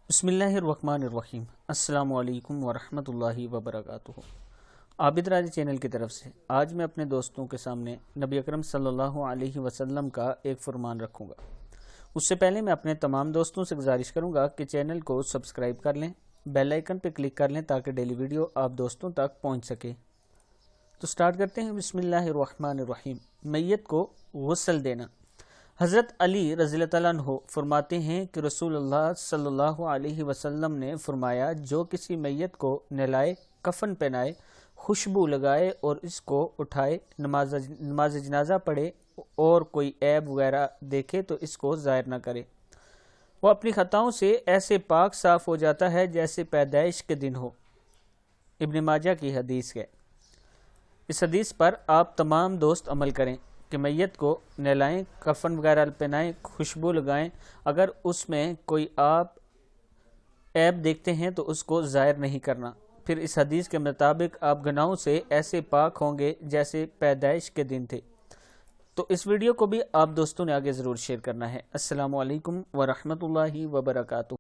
बिस्मिल्लाहिर्रहमानिर्रहीम। अस्सलामु अलैकुम वरहमतुल्लाहि वबरकातुहू। आबिद राज चैनल की तरफ से आज मैं अपने दोस्तों के सामने नबी अकरम सल्लल्लाहु अलैहि वसल्लम का एक फरमान रखूँगा। उससे पहले मैं अपने तमाम दोस्तों से गुजारिश करूँगा कि चैनल को सब्सक्राइब कर लें, बेल आइकन पर क्लिक कर लें ताकि डेली वीडियो आप दोस्तों तक पहुँच सके। तो स्टार्ट करते हैं। बिस्मिल्लाहिर्रहमानिर्रहीम। मैयत को गुस्ल देना। हज़रत अली रज़ियल्लाहु अन्हु फरमाते हैं कि रसूलुल्लाह सल्लल्लाहु अलैहि वसल्लम ने फरमाया, जो किसी मैयत को नहलाए, कफन पहनाए, खुशबू लगाए और इसको उठाए, नमाज जनाजा पढ़े और कोई ऐब वगैरह देखे तो इसको ज़ाहिर न करे। वो अपनी खताओं से ऐसे पाक साफ़ हो जाता है जैसे पैदाइश के दिन हो। इब्न माजा की हदीस है। इस हदीस पर आप तमाम दोस्त अमल करें कि मैयत को नहलाएं, कफन वगैरह पहनाएं, खुशबू लगाएं। अगर उसमें कोई आप ऐब देखते हैं तो उसको ज़ाहिर नहीं करना। फिर इस हदीस के मुताबिक आप गुनाहों से ऐसे पाक होंगे जैसे पैदाइश के दिन थे। तो इस वीडियो को भी आप दोस्तों ने आगे ज़रूर शेयर करना है। अस्सलामु अलैकुम वरहमतुल्लाहि वबरकातुहू।